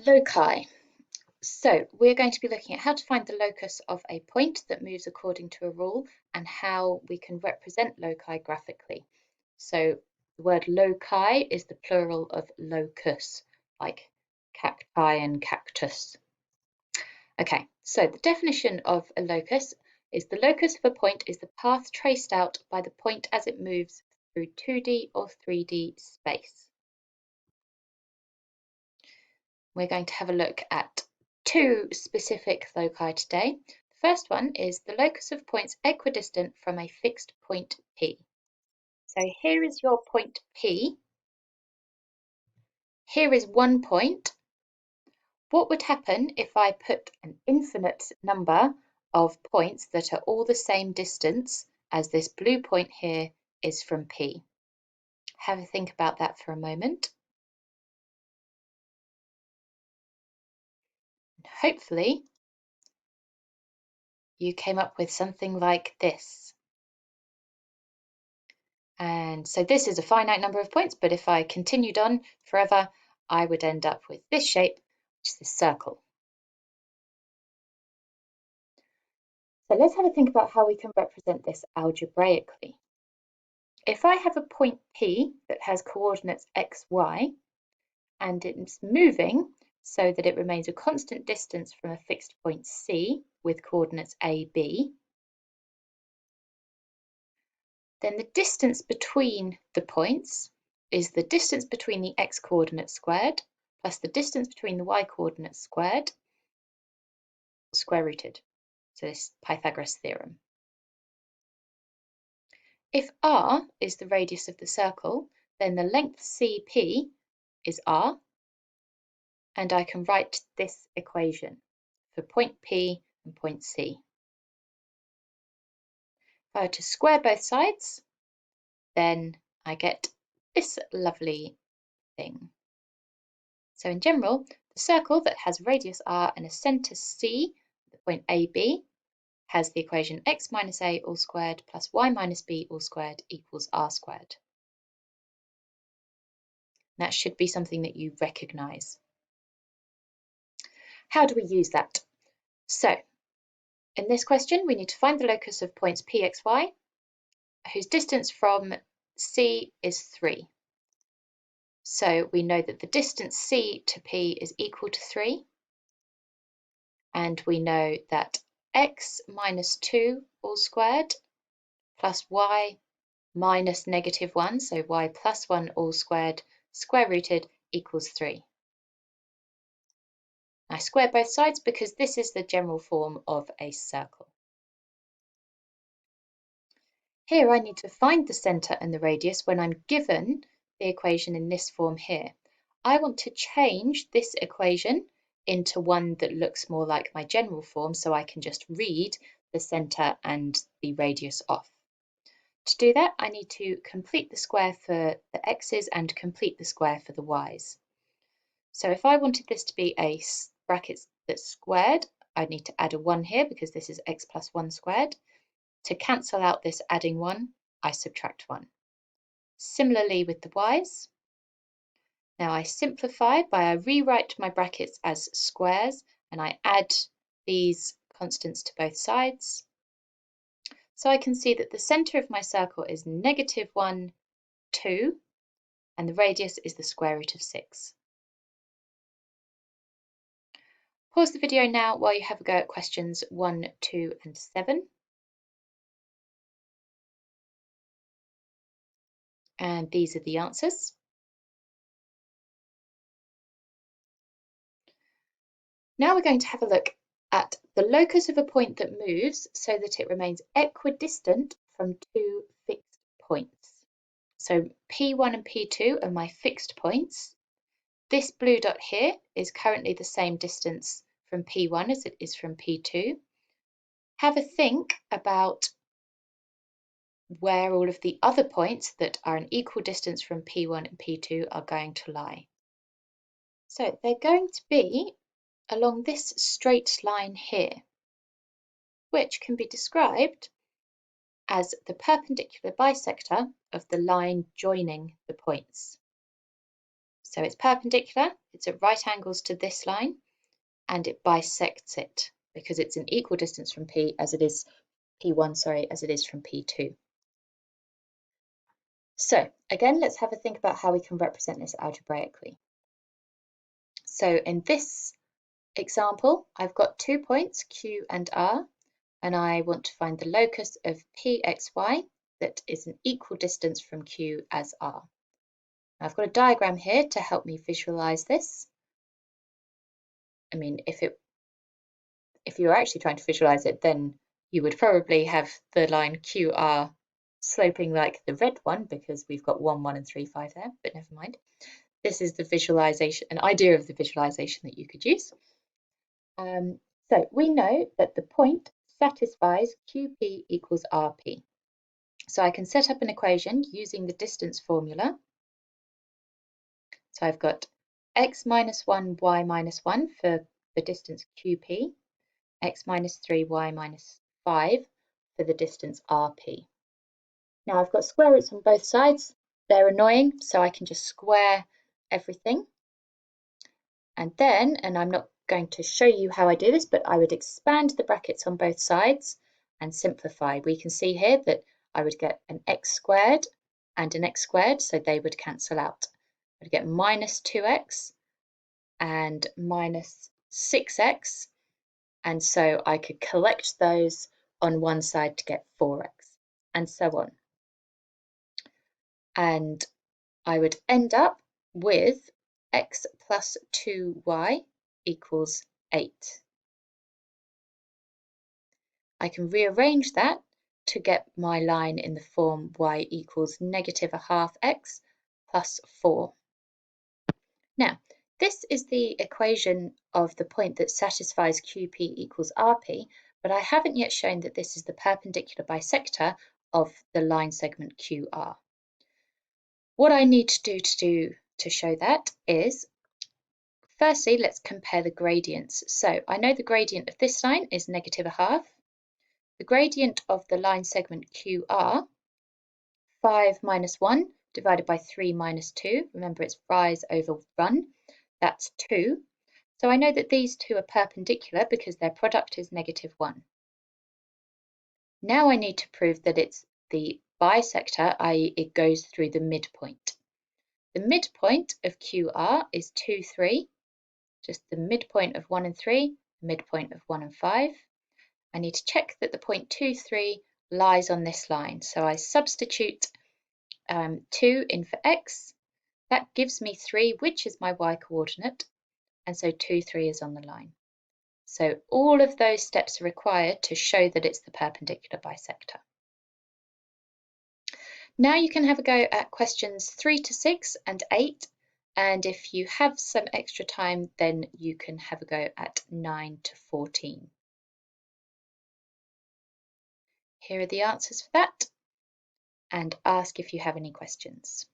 Loci. So we're going to be looking at how to find the locus of a point that moves according to a rule and how we can represent loci graphically. So the word loci is the plural of locus, like cacti and cactus. Okay, so the definition of a locus is the locus of a point is the path traced out by the point as it moves through 2D or 3D space. We're going to have a look at two specific loci today. The first one is the locus of points equidistant from a fixed point P. So here is your point P. Here is one point. What would happen if I put an infinite number of points that are all the same distance as this blue point here is from P? Have a think about that for a moment. Hopefully, you came up with something like this. And so this is a finite number of points, but if I continued on forever, I would end up with this shape, which is the circle. So let's have a think about how we can represent this algebraically. If I have a point P that has coordinates x, y, and it's moving so that it remains a constant distance from a fixed point C with coordinates a, b, then the distance between the points is the distance between the x coordinate squared plus the distance between the y coordinate squared, square rooted. So this is Pythagoras Theorem. If r is the radius of the circle, then the length CP is r, and I can write this equation for point P and point C. If I were to square both sides, then I get this lovely thing. So in general, the circle that has radius r and a centre C, the point AB, has the equation x minus a all squared plus y minus b all squared equals r squared. That should be something that you recognise. How do we use that? So in this question, we need to find the locus of points P, X, Y, whose distance from C is 3. So we know that the distance C to P is equal to 3. And we know that x minus 2 all squared plus y minus -1, so y plus 1 all squared, square rooted equals 3. I square both sides because this is the general form of a circle. Here I need to find the centre and the radius when I'm given the equation in this form here. I want to change this equation into one that looks more like my general form so I can just read the centre and the radius off. To do that, I need to complete the square for the x's and complete the square for the y's. So if I wanted this to be a bracket that's squared, I'd need to add a 1 here because this is x plus 1 squared. To cancel out this adding 1, I subtract 1. Similarly with the y's. Now I simplify by I rewrite my brackets as squares and I add these constants to both sides. So I can see that the centre of my circle is -1, 2, and the radius is the square root of 6. Pause the video now while you have a go at questions 1, 2, and 7. And these are the answers. Now we're going to have a look at the locus of a point that moves so that it remains equidistant from two fixed points. So P1 and P2 are my fixed points. This blue dot here is currently the same distance from P1 as it is from P2. Have a think about where all of the other points that are an equal distance from P1 and P2 are going to lie. So they're going to be along this straight line here, which can be described as the perpendicular bisector of the line joining the points. So it's perpendicular, it's at right angles to this line, and it bisects it because it's an equal distance from P as it is P1, sorry, as it is from P2. So again, let's have a think about how we can represent this algebraically. So in this example, I've got 2 points, Q and R, and I want to find the locus of PXY that is an equal distance from Q as R. I've got a diagram here to help me visualize this. I mean, if you were actually trying to visualize it, then you would probably have the line QR sloping like the red one because we've got 1, 1 and 3, 5 there, but never mind. This is the visualization, an idea of the visualization that you could use. So we know that the point satisfies QP equals RP. So I can set up an equation using the distance formula. So I've got x minus 1, y minus 1 for the distance QP, x minus 3, y minus 5 for the distance RP. Now I've got square roots on both sides. They're annoying, so I can just square everything. And then, and I'm not going to show you how I do this, but I would expand the brackets on both sides and simplify. We can see here that I would get an x squared and an x squared, so they would cancel out. I'd get minus 2x and minus 6x, and so I could collect those on one side to get 4x, and so on. And I would end up with x plus 2y equals 8. I can rearrange that to get my line in the form y equals negative a half x plus 4. Now, this is the equation of the point that satisfies QP equals RP, but I haven't yet shown that this is the perpendicular bisector of the line segment QR. What I need to do to show that is, firstly, let's compare the gradients. So I know the gradient of this line is negative a half. The gradient of the line segment QR, 5 minus 1 divided by 3 minus 2. Remember, it's rise over run. That's 2. So I know that these two are perpendicular because their product is negative 1. Now I need to prove that it's the bisector, i.e. it goes through the midpoint. The midpoint of QR is 2, 3. Just the midpoint of 1 and 3, the midpoint of 1 and 5. I need to check that the point 2, 3 lies on this line. So I substitute 2 in for x. That gives me 3, which is my y coordinate. And so 2, 3 is on the line. So all of those steps are required to show that it's the perpendicular bisector. Now you can have a go at questions 3 to 6 and 8. And if you have some extra time, then you can have a go at 9 to 14. Here are the answers for that, and ask if you have any questions.